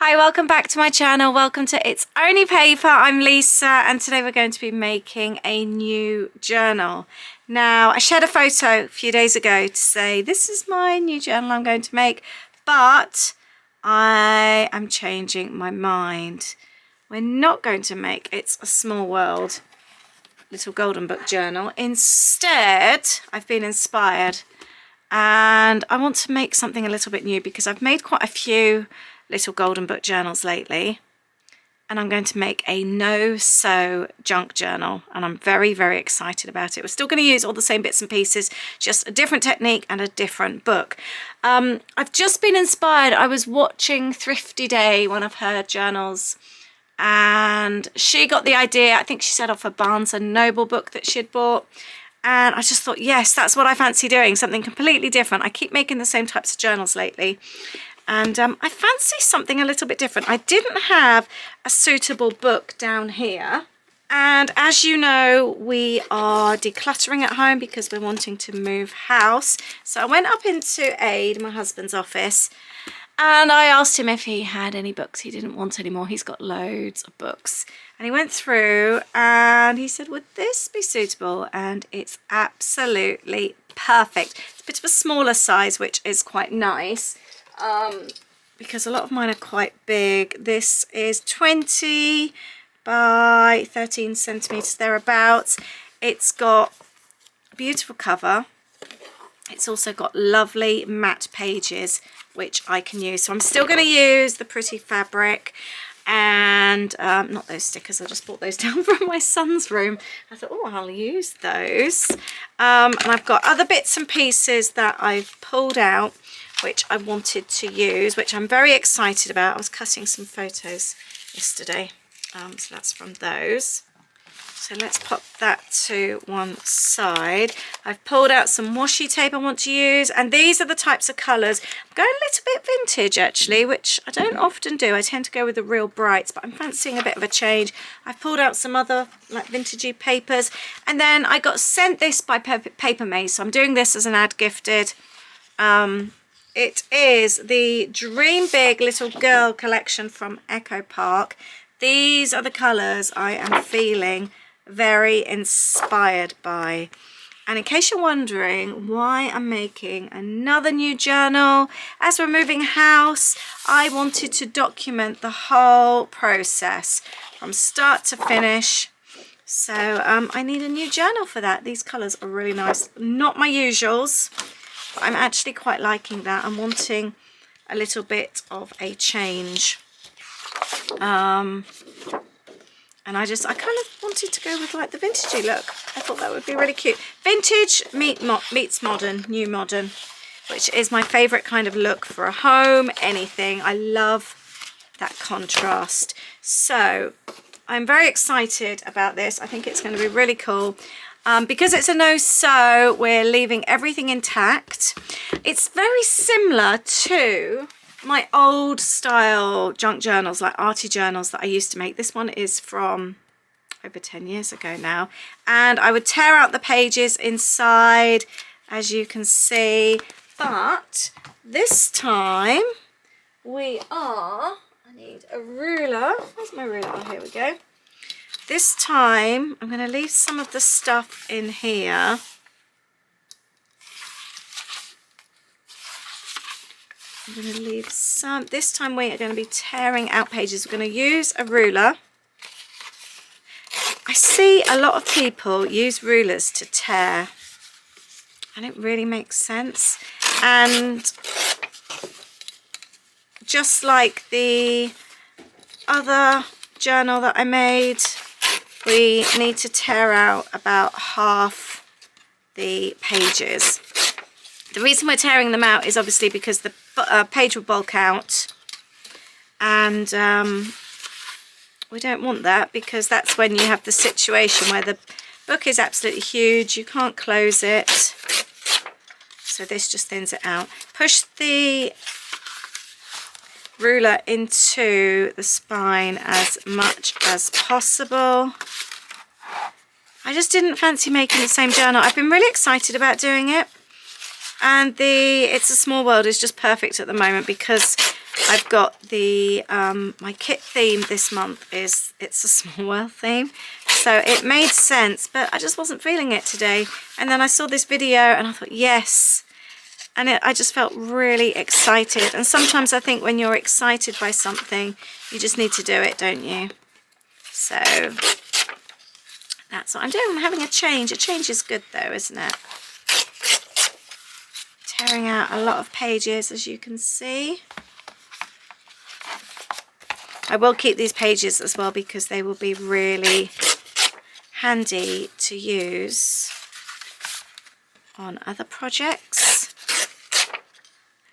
Hi, welcome back to my channel. Welcome to It's Only Paper. I'm Lisa and today we're going to be making a new journal. Now, I shared a photo a few days ago to say this is my new journal I'm going to make, but I am changing my mind. We're not going to make It's a Small World little golden book journal. Instead, I've been inspired and I want to make something a little bit new because I've made quite a few little golden book journals lately, and I'm going to make a no-sew junk journal, and I'm very excited about it. We're still going to use all the same bits and pieces, just a different technique and a different book. I've just been inspired. I was watching Thrifty Day, one of her journals, and she got the idea, I think she said, off a Barnes & Noble book that she had bought. And I just thought, yes, that's what I fancy doing, something completely different. I keep making the same types of journals lately. And I fancy something a little bit different. I didn't have a suitable book down here. And as you know, we are decluttering at home because we're wanting to move house. So I went up into Aid, my husband's office, and I asked him if he had any books he didn't want anymore. He's got loads of books. And he went through and he said, would this be suitable? And it's absolutely perfect. It's a bit of a smaller size, which is quite nice. Because a lot of mine are quite big. This is 20 by 13 centimeters thereabouts. It's got a beautiful cover. It's also got lovely matte pages which I can use. So I'm still going to use the pretty fabric and not those stickers. I just bought those down from my son's room. I thought, oh, I'll use those. And I've got other bits and pieces that I've pulled out which I wanted to use, which I'm very excited about. I was cutting some photos yesterday, so that's from those. So let's pop that to one side. I've pulled out some washi tape I want to use, and these are the types of colours. I'm going a little bit vintage actually, which I don't often do. I tend to go with the real brights, but I'm fancying a bit of a change. I've pulled out some other like vintagey papers, and then I got sent this by Paper Maze, so I'm doing this as an ad gifted. It is the Dream Big Little Girl collection from Echo Park. These are the colours I am feeling very inspired by. And in case you're wondering why I'm making another new journal, as we're moving house, I wanted to document the whole process from start to finish. So I need a new journal for that. These colours are really nice. Not my usuals. But I'm actually quite liking that. I'm wanting a little bit of a change. And I kind of wanted to go with like the vintagey look. I thought that would be really cute. Vintage meets modern, new modern, which is my favourite kind of look for a home, anything. I love that contrast. So I'm very excited about this. I think it's going to be really cool. Because it's a no-sew, we're leaving everything intact. It's very similar to my old style junk journals, like arty journals that I used to make. This one is from over 10 years ago now. And I would tear out the pages inside, as you can see. But this time I need a ruler. Where's my ruler? Oh, here we go. This time, I'm going to leave some of the stuff in here. I'm going to leave some. This time we are going to be tearing out pages. We're going to use a ruler. I see a lot of people use rulers to tear, and it really makes sense. And just like the other journal that I made, we need to tear out about half the pages. The reason we're tearing them out is obviously because the page will bulk out, and we don't want that, because that's when you have the situation where the book is absolutely huge, you can't close it. So this just thins it out. Push the ruler into the spine as much as possible. I just didn't fancy making the same journal. I've been really excited about doing it, and the It's a Small World is just perfect at the moment because I've got the, my kit theme this month is It's a Small World theme. So it made sense, but I just wasn't feeling it today. And then I saw this video and I thought, yes. And I just felt really excited. And sometimes I think when you're excited by something, you just need to do it, don't you? So that's what I'm doing. I'm having a change. A change is good though, isn't it? Tearing out a lot of pages, as you can see. I will keep these pages as well because they will be really handy to use on other projects.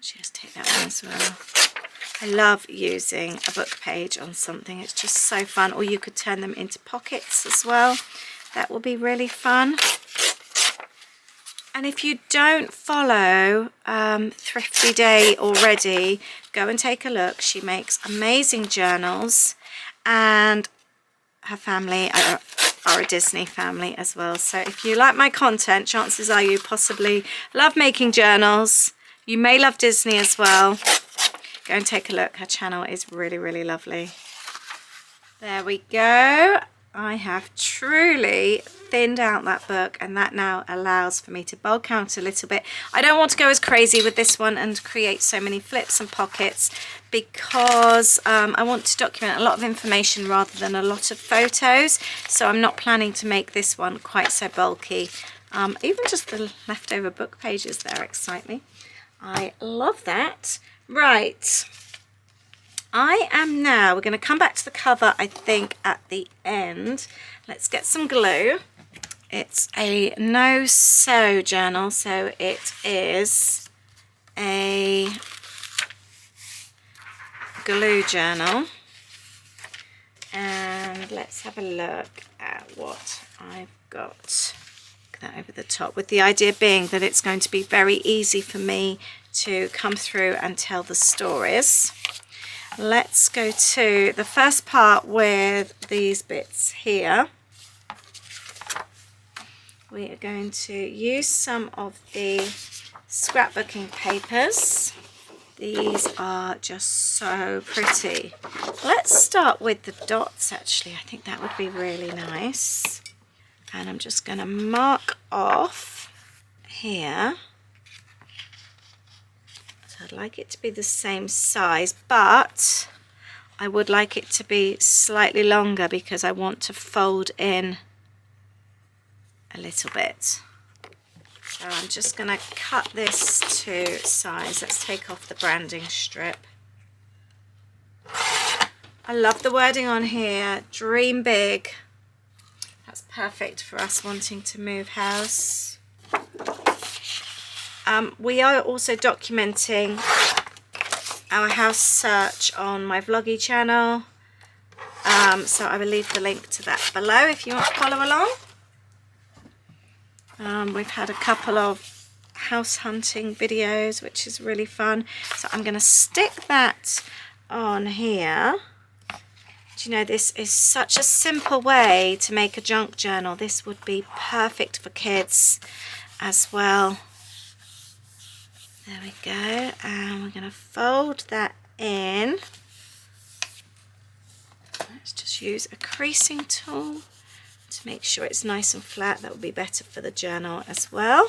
Just take that one as well. I love using a book page on something. It's just so fun. Or you could turn them into pockets as well. That will be really fun. And if you don't follow Thrifty Day already, go and take a look. She makes amazing journals, and her family are a Disney family as well. So if you like my content, chances are you possibly love making journals. You may love Disney as well. Go and take a look. Her channel is really, really lovely. There we go. I have truly thinned out that book, and that now allows for me to bulk out a little bit. I don't want to go as crazy with this one and create so many flips and pockets because I want to document a lot of information rather than a lot of photos. So I'm not planning to make this one quite so bulky. Even just the leftover book pages there excite me. I love that. Right. I am now, we're going to come back to the cover, I think, at the end. Let's get some glue. It's a no-sew journal, so it is a glue journal. And let's have a look at what I've got. Look at that over the top, with the idea being that it's going to be very easy for me to come through and tell the stories. Let's go to the first part with these bits here. We are going to use some of the scrapbooking papers. These are just so pretty. Let's start with the dots actually. I think that would be really nice. And I'm just going to mark off here. I'd like it to be the same size, but I would like it to be slightly longer because I want to fold in a little bit. So I'm just going to cut this to size. Let's take off the branding strip. I love the wording on here, dream big. That's perfect for us wanting to move house. We are also documenting our house search on my vloggy channel, so I will leave the link to that below if you want to follow along. We've had a couple of house hunting videos, which is really fun, so I'm going to stick that on here. Do you know, this is such a simple way to make a junk journal. This would be perfect for kids as well. There we go, and we're going to fold that in. Let's just use a creasing tool to make sure it's nice and flat. That would be better for the journal as well.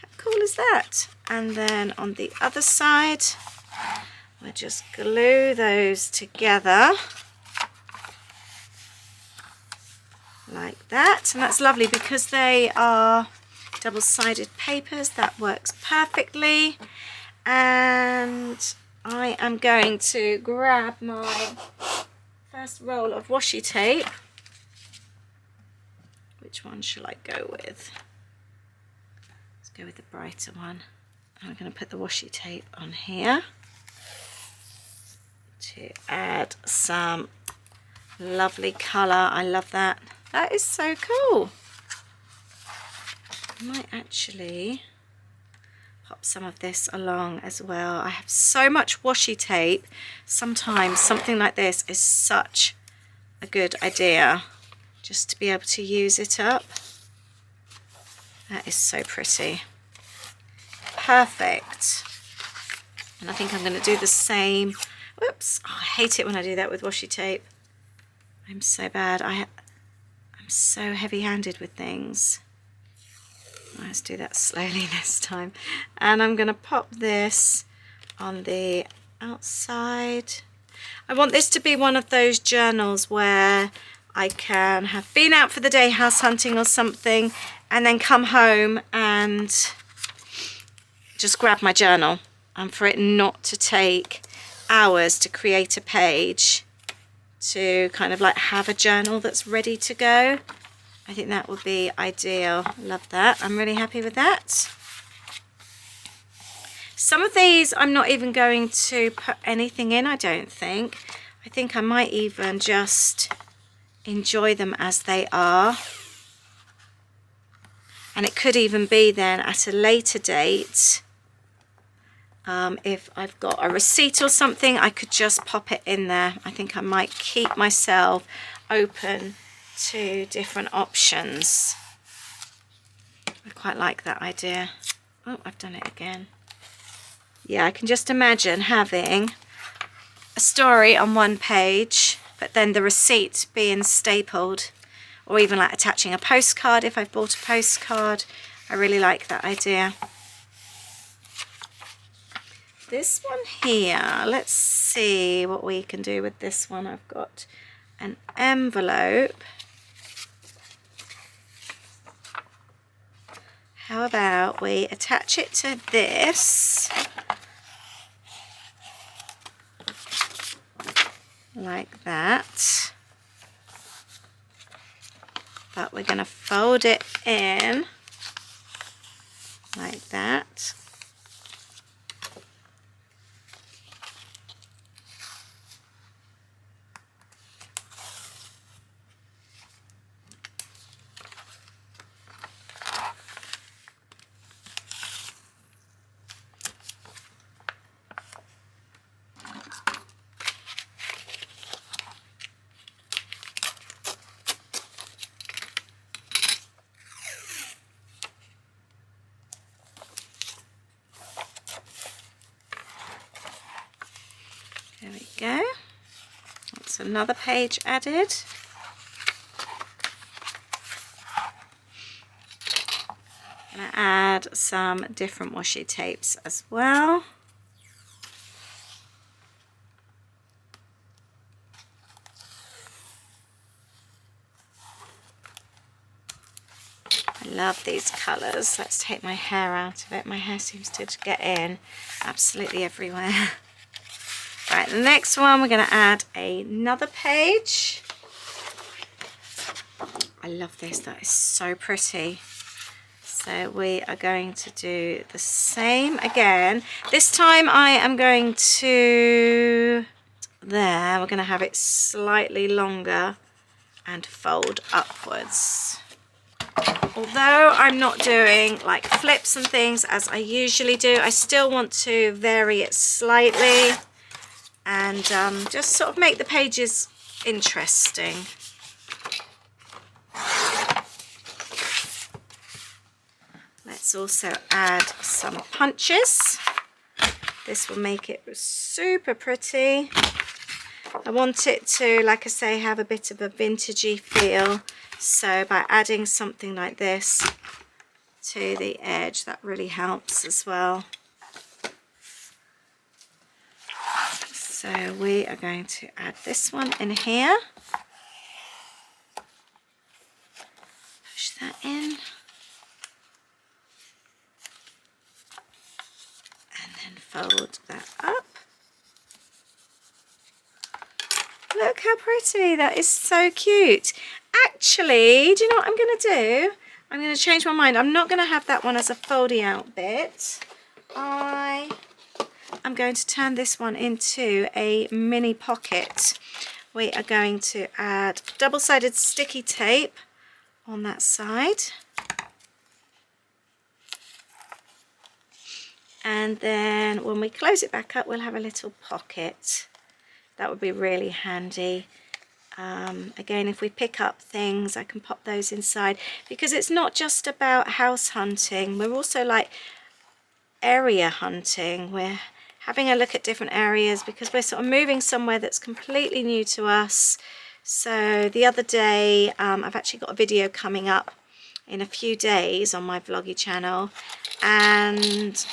How cool is that? And then on the other side, we'll just glue those together like that. And that's lovely because they are double-sided papers. That works perfectly. And I am going to grab my first roll of washi tape. Which one shall I go with? Let's go with the brighter one. I'm going to put the washi tape on here to add some lovely colour. I love that. That is so cool. I might actually pop some of this along as well. I have so much washi tape. Sometimes something like this is such a good idea just to be able to use it up. That is so pretty. Perfect. And I think I'm going to do the same. Whoops, oh, I hate it when I do that with washi tape. I'm so bad. I'm so heavy-handed with things. Let's do that slowly this time. And I'm going to pop this on the outside. I want this to be one of those journals where I can have been out for the day house hunting or something and then come home and just grab my journal, and for it not to take hours to create a page, to kind of like have a journal that's ready to go. I think that would be ideal. Love that. I'm really happy with that. Some of these I'm not even going to put anything in, I don't think. I think I might even just enjoy them as they are. And it could even be then at a later date, if I've got a receipt or something, I could just pop it in there. I think I might keep myself open to different options. I quite like that idea. Oh, I've done it again. Yeah, I can just imagine having a story on one page, but then the receipt being stapled, or even like attaching a postcard if I've bought a postcard. I really like that idea. This one here, let's see what we can do with this one. I've got an envelope. How about we attach it to this, like that, but we're going to fold it in like that. There we go. That's another page added. I'm going to add some different washi tapes as well. I love these colours. Let's take my hair out of it. My hair seems to get in absolutely everywhere. Right, the next one we're going to add another page. I love this, that is so pretty. So we are going to do the same again. This time I am going to, there, we're going to have it slightly longer and fold upwards. Although I'm not doing like flips and things as I usually do, I still want to vary it slightly and just sort of make the pages interesting. Let's also add some punches. This will make it super pretty. I want it to, like I say, have a bit of a vintagey feel. So by adding something like this to the edge, that really helps as well. So we are going to add this one in here. Push that in. And then fold that up. Look how pretty, that is so cute. Actually, do you know what I'm going to do? I'm going to change my mind. I'm not going to have that one as a foldy out bit. I'm going to turn this one into a mini pocket. We are going to add double-sided sticky tape on that side. And then when we close it back up, we'll have a little pocket. That would be really handy. Again, if we pick up things, I can pop those inside, because it's not just about house hunting. We're also like area hunting. We're having a look at different areas because we're sort of moving somewhere that's completely new to us. So the other day, I've actually got a video coming up in a few days on my vloggy channel, and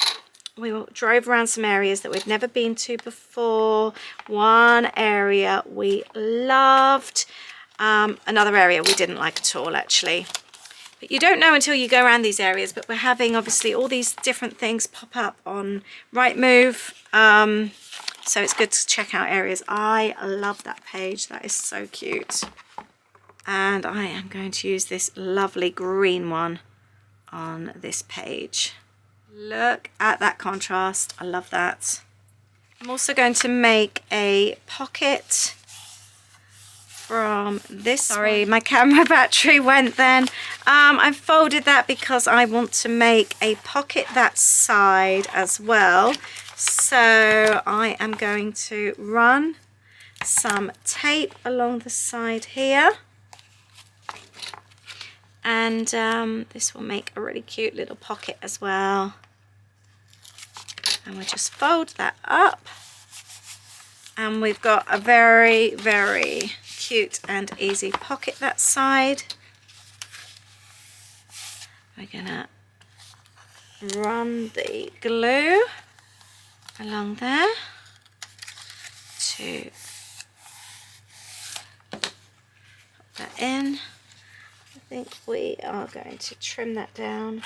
we drove around some areas that we've never been to before. One area we loved, another area we didn't like at all actually. But you don't know until you go around these areas, but we're having obviously all these different things pop up on Rightmove. So it's good to check out areas. I love that page, that is so cute. And I am going to use this lovely green one on this page. Look at that contrast, I love that. I'm also going to make a pocket from this. Sorry, my camera battery went then. I folded that because I want to make a pocket that side as well. So I am going to run some tape along the side here. And this will make a really cute little pocket as well. And we'll just fold that up. And we've got a very, very cute and easy pocket that side. We're gonna run the glue along there to put that in. I think we are going to trim that down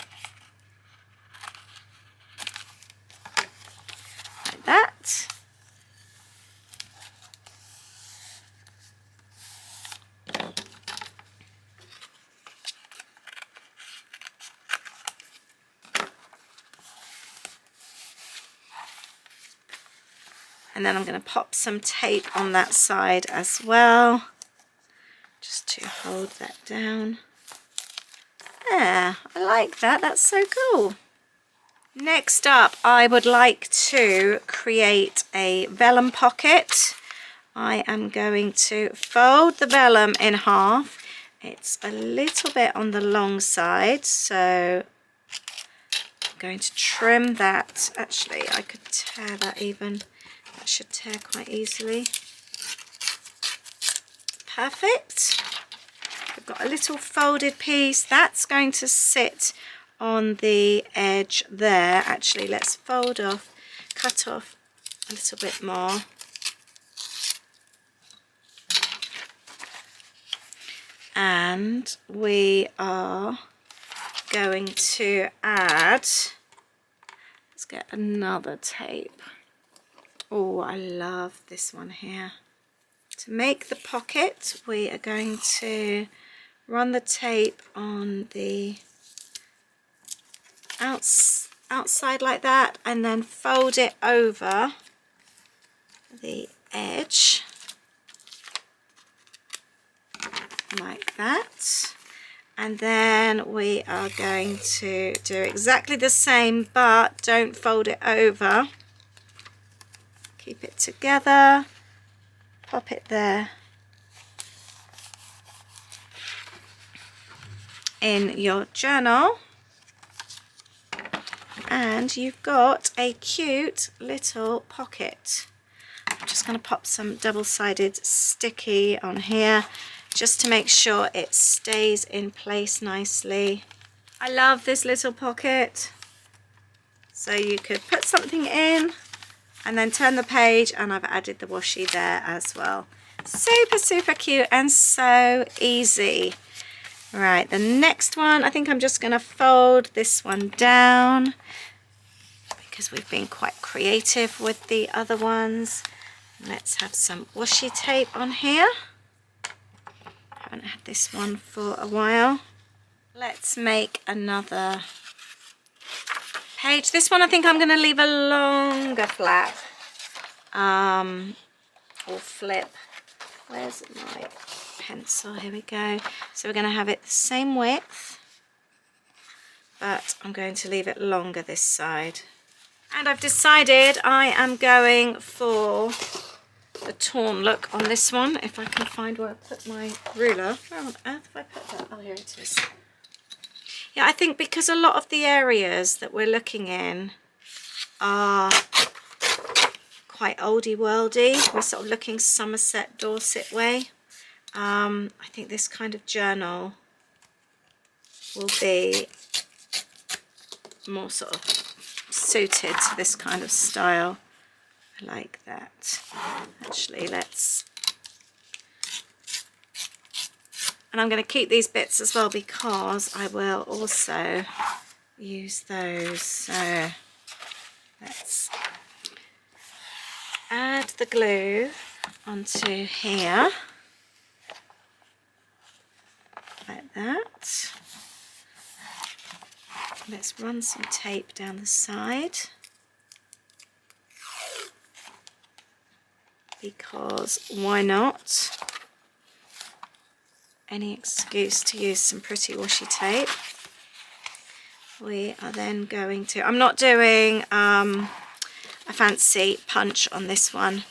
like that. And then I'm going to pop some tape on that side as well, just to hold that down. There, I like that, that's so cool. Next up, I would like to create a vellum pocket. I am going to fold the vellum in half. It's a little bit on the long side, so I'm going to trim that. Actually, I could tear that even. That should tear quite easily. Perfect. We've got a little folded piece that's going to sit on the edge there. Actually, let's fold off, cut off a little bit more. And we are going to add, let's get another tape. Oh, I love this one here. To make the pocket, we are going to run the tape on the outside like that, and then fold it over the edge like that. And then we are going to do exactly the same, but don't fold it over. Keep it together, pop it there in your journal, and you've got a cute little pocket. I'm just going to pop some double-sided sticky on here just to make sure it stays in place nicely. I love this little pocket. So you could put something in and then turn the page, and I've added the washi there as well. Super, super cute and so easy. Right, the next one, I think I'm just going to fold this one down because we've been quite creative with the other ones. Let's have some washi tape on here. Haven't had this one for a while. Let's make another page. This one I think I'm going to leave a longer flap or flip. Where's my pencil? Here we go. So we're going to have it the same width, but I'm going to leave it longer this side. And I've decided I am going for the torn look on this one. If I can find where I put my ruler. Where on earth have I put that? Oh, here it is. Yeah, I think because a lot of the areas that we're looking in are quite oldie worldy. We're sort of looking Somerset, Dorset way. I think this kind of journal will be more sort of suited to this kind of style. I like that. Actually, and I'm going to keep these bits as well because I will also use those. So let's add the glue onto here like that. Let's run some tape down the side because why not? Any excuse to use some pretty washi tape. We are then going to, I'm not doing a fancy punch on this one.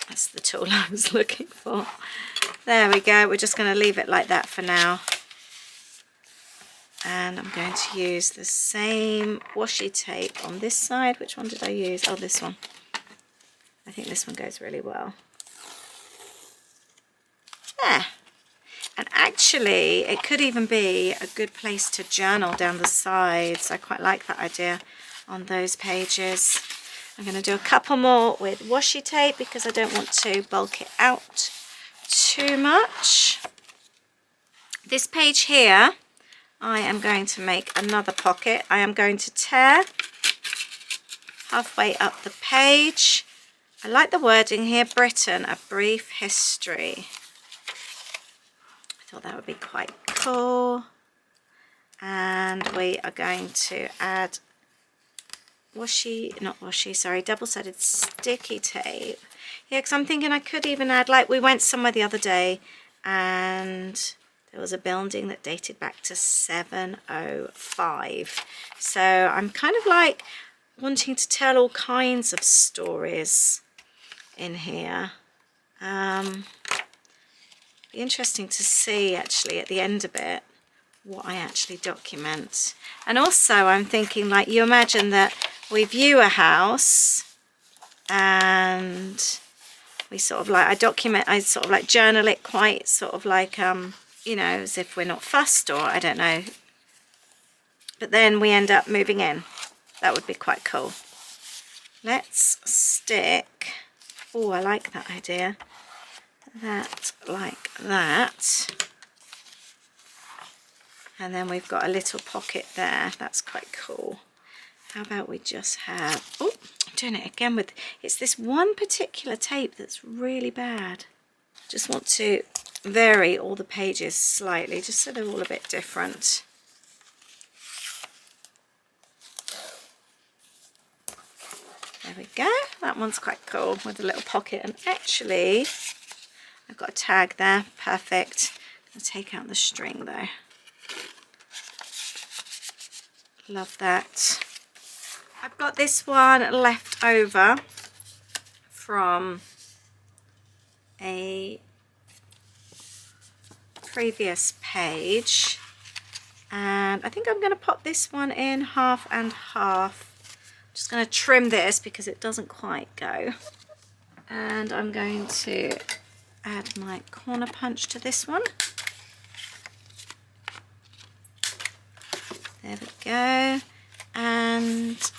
That's the tool I was looking for. There we go. We're just going to leave it like that for now. And I'm going to use the same washi tape on this side. Which one did I use? Oh, this one. I think this one goes really well. There. And actually, it could even be a good place to journal down the sides. I quite like that idea on those pages. I'm going to do a couple more with washi tape because I don't want to bulk it out too much. This page here, I am going to make another pocket. I am going to tear halfway up the page. I like the wording here, Britain, a brief history. I thought that would be quite cool. And we are going to add double-sided sticky tape. Yeah, because I'm thinking I could even add, like we went somewhere the other day and there was a building that dated back to 705. So I'm kind of like wanting to tell all kinds of stories in here. Be interesting to see actually at the end of it what I actually document. And also I'm thinking, like, you imagine that we view a house and we sort of like, I sort of like journal it quite sort of like, you know, as if we're not fussed, or I don't know. But then we end up moving in. That would be quite cool. Let's stick, oh, I like that idea. That like that. And then we've got a little pocket there. That's quite cool. How about we just have, oh, I'm doing it again with, it's this one particular tape that's really bad. Just want to vary all the pages slightly, just so they're all a bit different. There we go. That one's quite cool with a little pocket. And actually, I've got a tag there. Perfect. I'm going to take out the string though. Love that. I've got this one left over from a previous page, and I think I'm going to pop this one in half and half. Just going to trim this because it doesn't quite go, and I'm going to add my corner punch to this one. There we go. And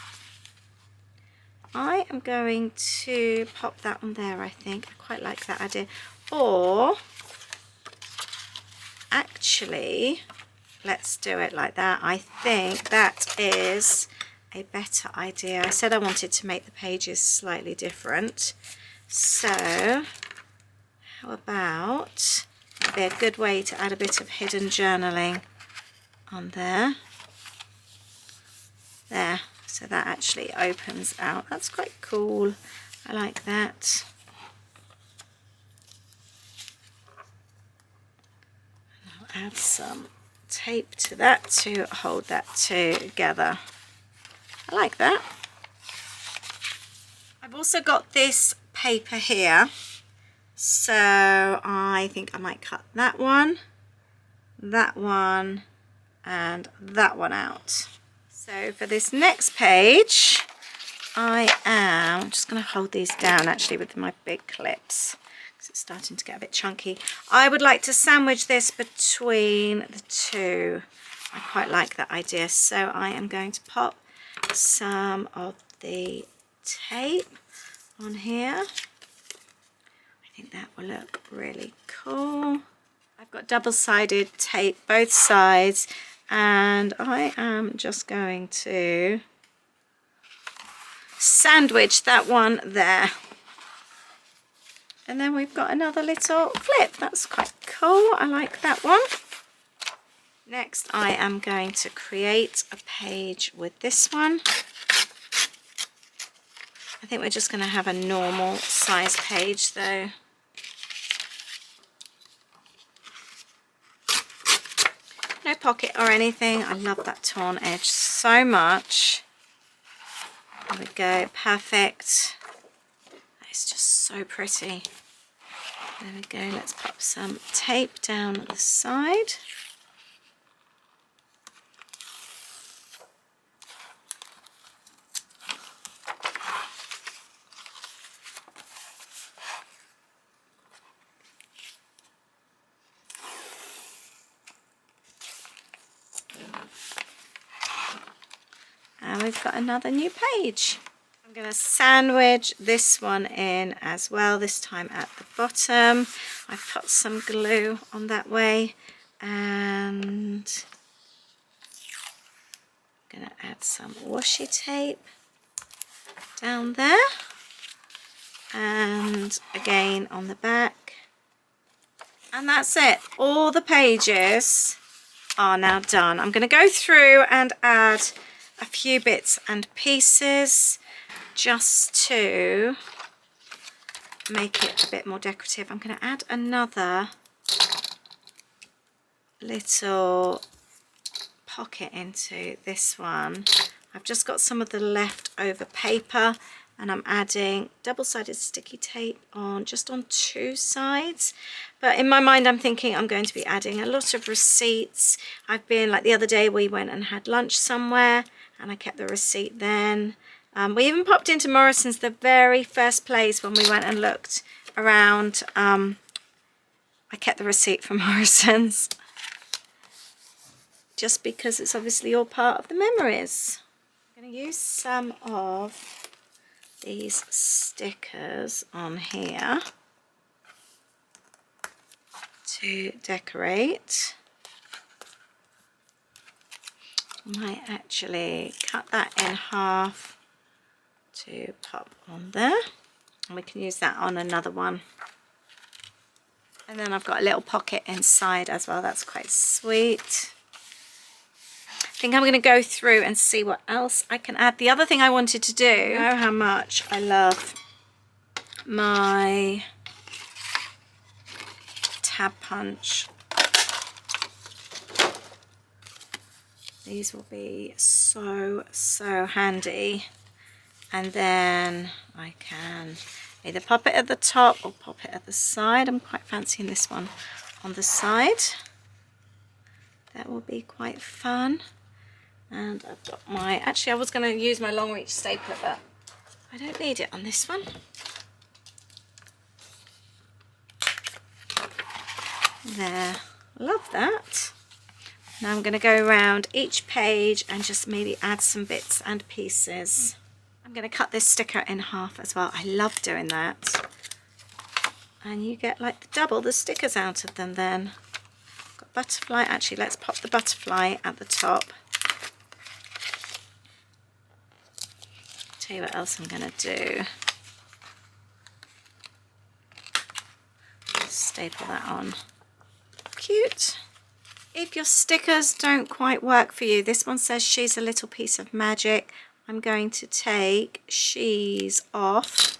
I am going to pop that on there, I think. I quite like that idea. Or actually, let's do it like that. I think that is a better idea. I said I wanted to make the pages slightly different. So how about, it'd be a good way to add a bit of hidden journaling on there. There, so that actually opens out. That's quite cool. I like that. I'll add some tape to that to hold that together. I like that. I've also got this paper here, so I think I might cut that one, and that one out. So for this next page, I'm just going to hold these down actually with my big clips because it's starting to get a bit chunky. I would like to sandwich this between the two. I quite like that idea. So I am going to pop some of the tape on here. I think that will look really cool. I've got double-sided tape both sides, and I am just going to sandwich that one there. And then we've got another little flip. That's quite cool. I like that one. Next, I am going to create a page with this one. I think we're just going to have a normal size page though. No pocket or anything. I love that torn edge so much. There we go, perfect. It's just so pretty. There we go, let's pop some tape down the side. And we've got another new page. I'm going to sandwich this one in as well, this time at the bottom. I've put some glue on that way, and I'm going to add some washi tape down there, and again on the back. And that's it. All the pages are now done. I'm going to go through and add a few bits and pieces just to make it a bit more decorative. I'm going to add another little pocket into this one. I've just got some of the leftover paper, and I'm adding double-sided sticky tape on just on two sides. But in my mind I'm thinking I'm going to be adding a lot of receipts. I've been, like the other day we went and had lunch somewhere and I kept the receipt then. We even popped into Morrison's, the very first place when we went and looked around. I kept the receipt from Morrison's just because it's obviously all part of the memories. I'm going to use some of these stickers on here to decorate. Might actually cut that in half to pop on there, and we can use that on another one. And then I've got a little pocket inside as well. That's quite sweet. I think I'm going to go through and see what else I can add. The other thing I wanted to do, you know how much I love my tab punch. These will be so handy, and then I can either pop it at the top or pop it at the side. I'm quite fancying this one on the side. That will be quite fun. And I've got my, actually I was going to use my long reach stapler, but I don't need it on this one. There, love that. Now I'm going to go around each page and just maybe add some bits and pieces. I'm going to cut this sticker in half as well. I love doing that. And you get like double the stickers out of them then. Got butterfly. Actually, let's pop the butterfly at the top. Tell you what else I'm going to do. Staple that on. Cute. If your stickers don't quite work for you, this one says she's a little piece of magic. I'm going to take she's off,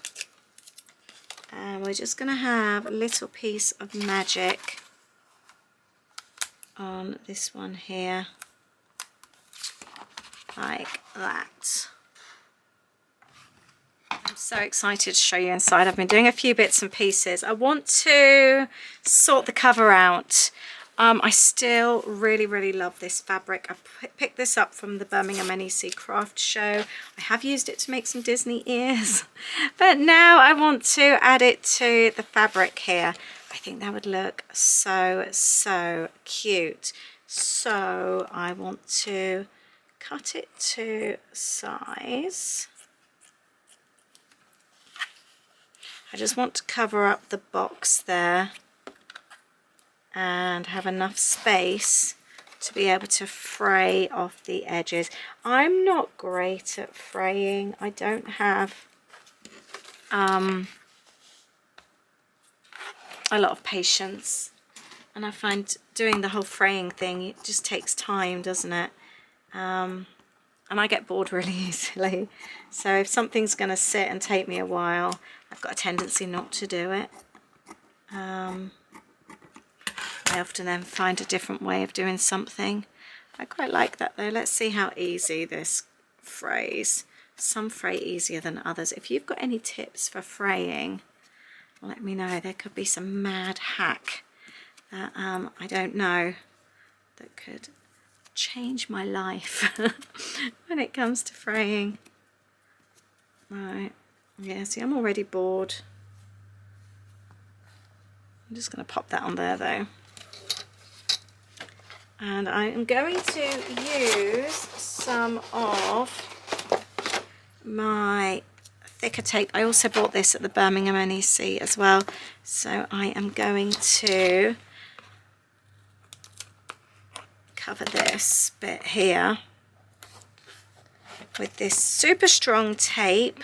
and we're just going to have a little piece of magic on this one here, like that. I'm so excited to show you inside. I've been doing a few bits and pieces. I want to sort the cover out. I still really love this fabric. I picked this up from the Birmingham NEC craft show. I have used it to make some Disney ears, but now I want to add it to the fabric here. I think that would look so cute. So I want to cut it to size. I just want to cover up the box there and have enough space to be able to fray off the edges. I'm not great at fraying. I don't have a lot of patience, and I find doing the whole fraying thing, it just takes time, doesn't it? And I get bored really easily. So if something's going to sit and take me a while, I've got a tendency not to do it. I often then find a different way of doing something. I quite like that though. Let's see how easy this frays. Some fray easier than others. If you've got any tips for fraying, let me know. There could be some mad hack that I don't know that could change my life when it comes to fraying. Right, yeah, see, I'm already bored. I'm just going to pop that on there though. And I am going to use some of my thicker tape. I also bought this at the Birmingham NEC as well. So I am going to cover this bit here with this super strong tape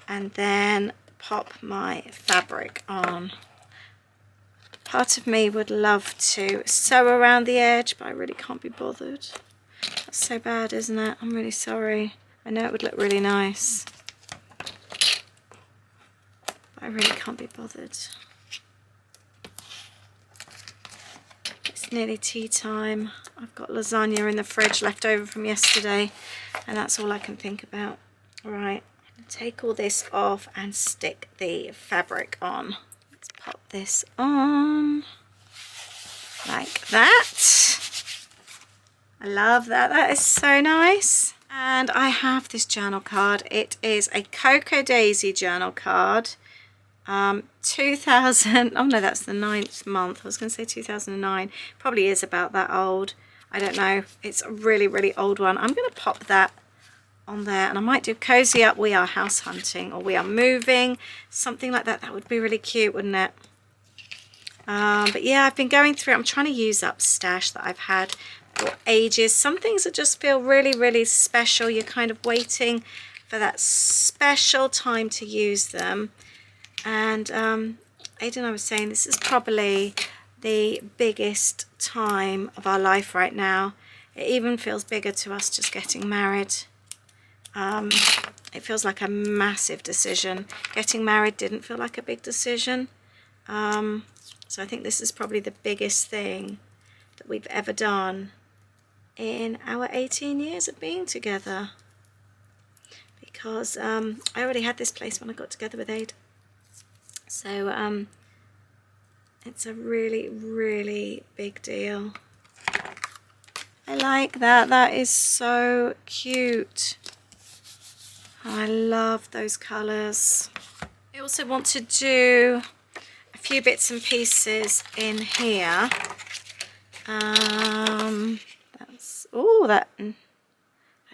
and then pop my fabric on. Part of me would love to sew around the edge, but I really can't be bothered. That's so bad, isn't it? I'm really sorry. I know it would look really nice, but I really can't be bothered. It's nearly tea time. I've got lasagna in the fridge left over from yesterday, and that's all I can think about. All right, take all this off and stick the fabric on. Pop this on like that. I love that. That is so nice. And I have this journal card. It is a Cocoa Daisy journal card. 2000. Oh no, that's the 9th month. I was going to say 2009. Probably is about that old. I don't know. It's a really old one. I'm going to pop that on there, and I might do cozy up, we are house hunting, or we are moving, something like that. That would be really cute, wouldn't it? But yeah, I've been going through, I'm trying to use up stash that I've had for ages. Some things that just feel really special. You're kind of waiting for that special time to use them. And Aidan, I was saying, this is probably the biggest time of our life right now. It even feels bigger to us just getting married. It feels like a massive decision. Getting married didn't feel like a big decision. So I think this is probably the biggest thing that we've ever done in our 18 years of being together. Because I already had this place when I got together with Aid. So it's a really big deal. I like that. That is so cute. I love those colours. I also want to do a few bits and pieces in here. That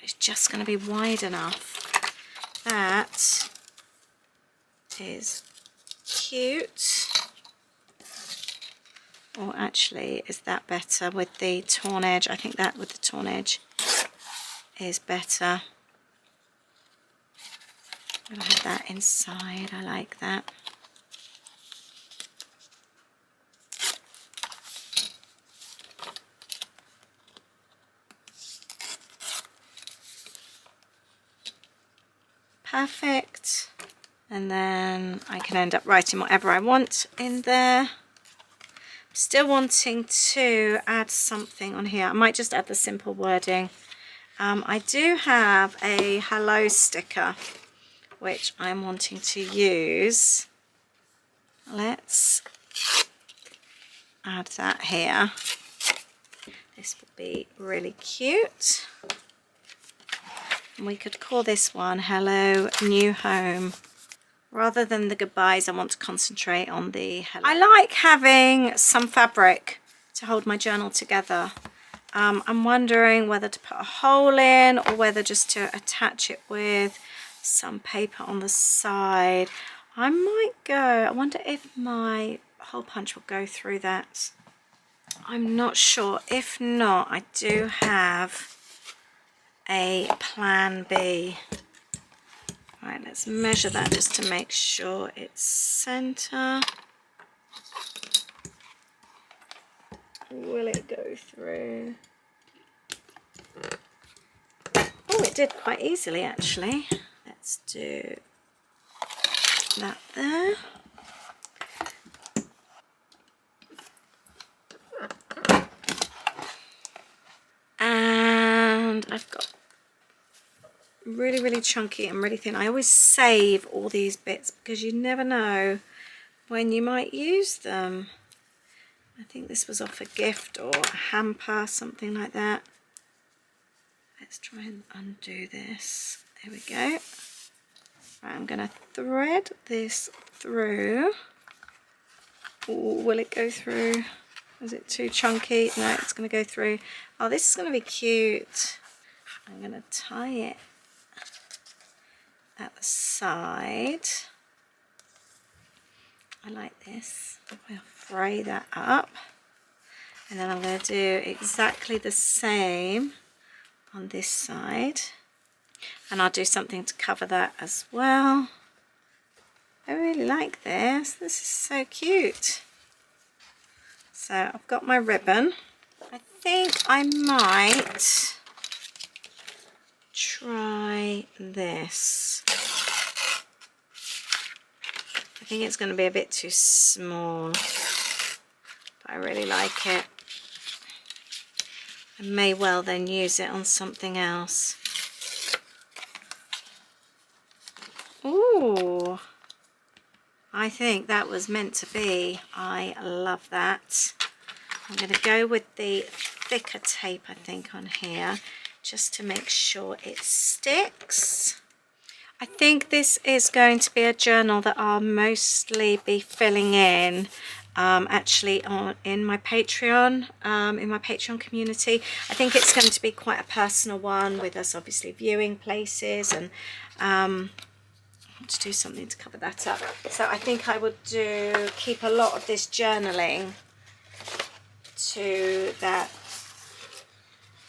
is just going to be wide enough. That is cute. Or actually, is that better with the torn edge? I think that with the torn edge is better. I'm going to have that inside. I like that. Perfect. And then I can end up writing whatever I want in there. Still wanting to add something on here. I might just add the simple wording. I do have a hello sticker which I'm wanting to use. Let's add that here. This would be really cute. And we could call this one Hello New Home. Rather than the goodbyes, I want to concentrate on the hello. I like having some fabric to hold my journal together. I'm wondering whether to put a hole in or whether just to attach it with some paper on the side. I might go, I wonder if my hole punch will go through that. I'm not sure. If not, I do have a plan B. Right, let's measure that just to make sure it's center. Will it go through? Oh, it did quite easily actually. Let's do that there. And I've got really chunky and really thin. I always save all these bits because you never know when you might use them. I think this was off a gift or a hamper, something like that. Let's try and undo this. There we go. Right, I'm going to thread this through. Ooh, will it go through? Is it too chunky? No, it's going to go through. Oh, this is going to be cute. I'm going to tie it at the side. I like this. I'll fray that up. And then I'm going to do exactly the same on this side. And I'll do something to cover that as well. I really like this. This is so cute. So I've got my ribbon. I think I might try this. I think it's going to be a bit too small, but I really like it. I may well then use it on something else. Ooh, I think that was meant to be. I love that. I'm going to go with the thicker tape, I think, on here, just to make sure it sticks. I think this is going to be a journal that I'll mostly be filling in actually in my Patreon community. I think it's going to be quite a personal one with us obviously viewing places, and I want to do something to cover that up. So I think I would keep a lot of this journaling to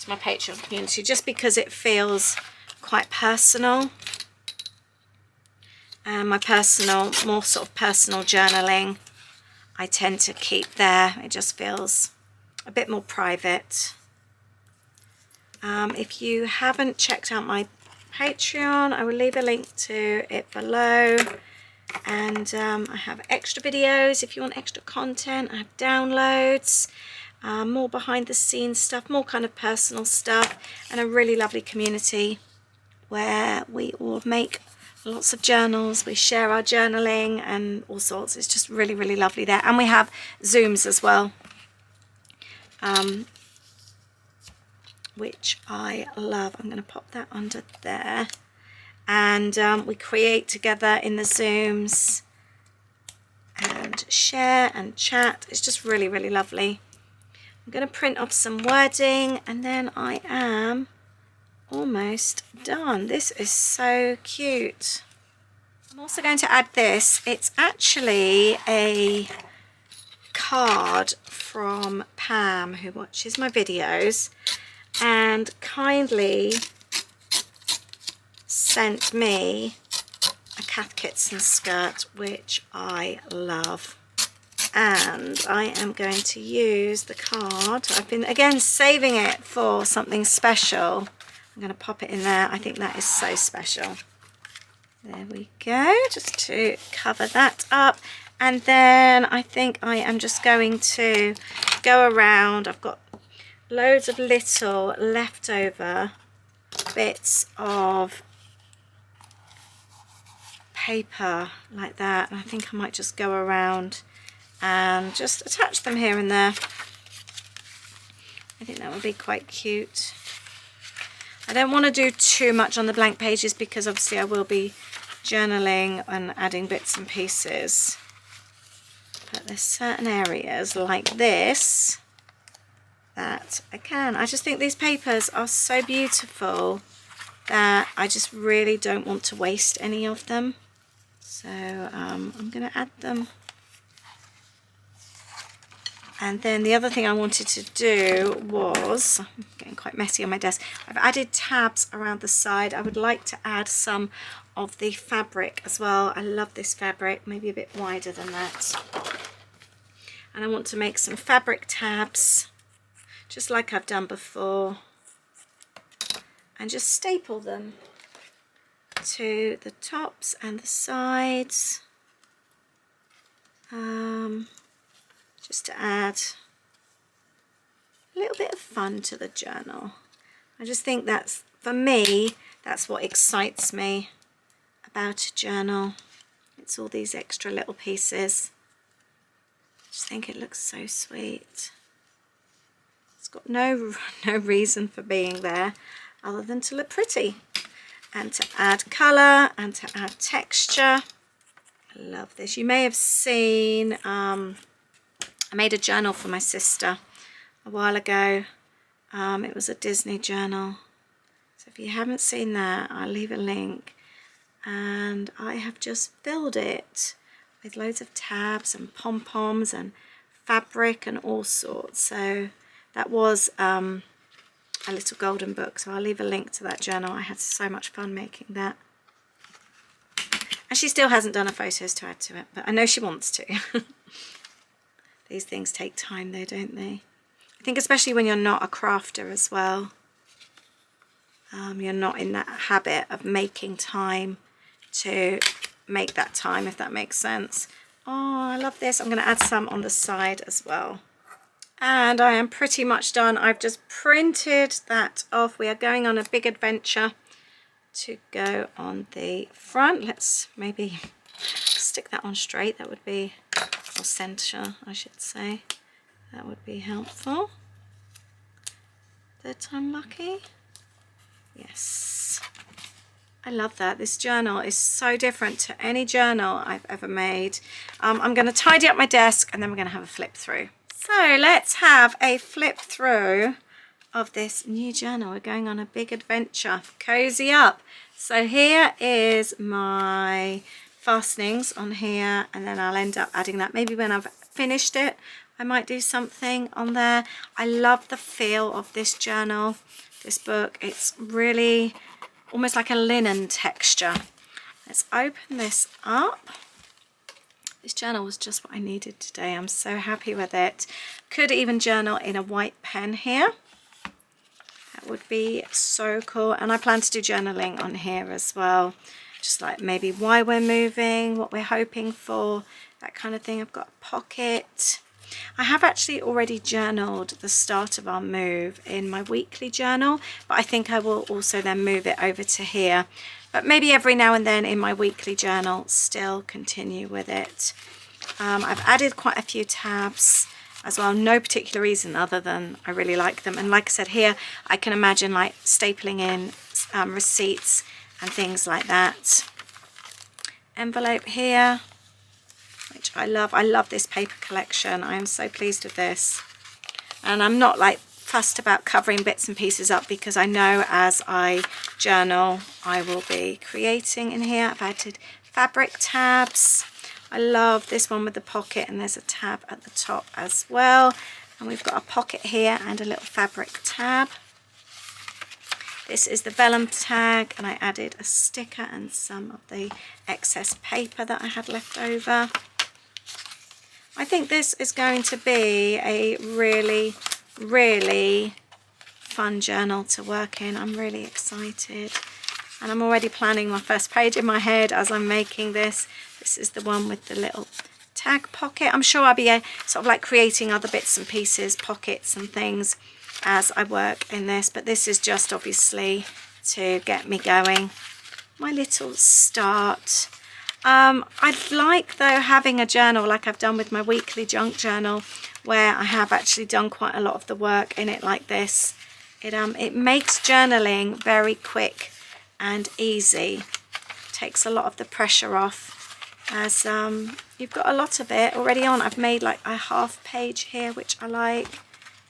my Patreon community, just because it feels quite personal. And my more sort of personal journaling, I tend to keep there. It just feels a bit more private. If you haven't checked out my Patreon, I will leave a link to it below. And I have extra videos if you want extra content. I have downloads, more behind the scenes stuff, more kind of personal stuff, and a really lovely community where we all make lots of journals. We share our journaling and all sorts. It's just really lovely there. And we have Zooms as well, which I love. I'm going to pop that under there. And we create together in the Zooms and share and chat. It's just really lovely. I'm going to print off some wording and then I am almost done. This is so cute. I'm also going to add this. It's actually a card from Pam, who watches my videos and kindly sent me a Kath Kitson skirt, which I love. And I am going to use the card. I've been again saving it for something special. I'm going to pop it in there. I think that is so special. There we go, just to cover that up. And then I think I am just going to go around. I've got loads of little leftover bits of paper like that. And I think I might just go around and just attach them here and there. I think that would be quite cute. I don't want to do too much on the blank pages because obviously I will be journaling and adding bits and pieces. But there's certain areas like this that I just think these papers are so beautiful that I just really don't want to waste any of them. So I'm going to add them. And then the other thing I wanted to do was, I'm getting quite messy on my desk, I've added tabs around the side. I would like to add some of the fabric as well. I love this fabric, maybe a bit wider than that. And I want to make some fabric tabs, just like I've done before, and just staple them to the tops and the sides, just to add a little bit of fun to the journal. I just think that's, for me, that's what excites me about a journal. It's all these extra little pieces. I just think it looks so sweet. It's got no reason for being there other than to look pretty and to add colour and to add texture. I love this. You may have seen I made a journal for my sister a while ago. It was a Disney journal. So if you haven't seen that, I'll leave a link. And I have just filled it with loads of tabs and pom-poms and fabric and all sorts. So that was a little golden book. So I'll leave a link to that journal. I had so much fun making that. And she still hasn't done her photos to add to it, but I know she wants to. These things take time though, don't they? I think especially when you're not a crafter as well. You're not in that habit of making time to make that time, if that makes sense. Oh, I love this. I'm going to add some on the side as well. And I am pretty much done. I've just printed that off. We are going on a big adventure to go on the front. Let's maybe stick that on straight. That would be, or center, I should say. That would be helpful. Third time lucky. Yes. I love that. This journal is so different to any journal I've ever made. I'm going to tidy up my desk and then we're going to have a flip through. So let's have a flip through of this new journal. We're going on a big adventure. Cozy up. So here is my fastenings on here, and then I'll end up adding that. Maybe when I've finished it, I might do something on there. I love the feel of this journal, this book. It's really almost like a linen texture. Let's open this up. This journal was just what I needed today. I'm so happy with it. Could even journal in a white pen here. That would be so cool. And I plan to do journaling on here as well. Just like maybe why we're moving, what we're hoping for, that kind of thing. I've got a pocket. I have actually already journaled the start of our move in my weekly journal, but I think I will also then move it over to here. But maybe every now and then in my weekly journal still continue with it. I've added quite a few tabs as well, no particular reason other than I really like them. And like I said, here I can imagine like stapling in receipts and things like that. Envelope here, which I love. I love this paper collection. I am so pleased with this. And I'm not like fussed about covering bits and pieces up because I know as I journal I will be creating in here. I've added fabric tabs. I love this one with the pocket, and there's a tab at the top as well. And we've got a pocket here and a little fabric tab. This is the vellum tag, and I added a sticker and some of the excess paper that I had left over. I think this is going to be a really, really fun journal to work in. I'm really excited. And I'm already planning my first page in my head as I'm making this. This is the one with the little tag pocket. I'm sure I'll be sort of like creating other bits and pieces, pockets and things as I work in this. But this is just obviously to get me going. My little start. I'd like though having a journal like I've done with my weekly junk journal, where I have actually done quite a lot of the work in it like this. It makes journaling very quick and easy. Takes a lot of the pressure off, as you've got a lot of it already on. I've made like a half page here, which I like,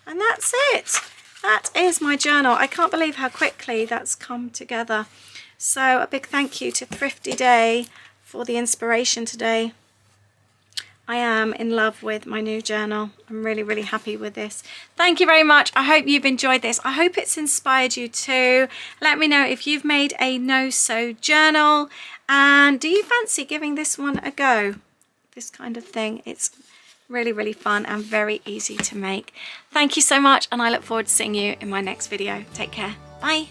and that's it. That is my journal. I can't believe how quickly that's come together. So a big thank you to Thrifty Day for the inspiration today. I am in love with my new journal. I'm really, really happy with this. Thank you very much. I hope you've enjoyed this. I hope it's inspired you too. Let me know if you've made a no-sew journal, and do you fancy giving this one a go? This kind of thing. It's really, really fun and very easy to make. Thank you so much, and I look forward to seeing you in my next video. Take care. Bye.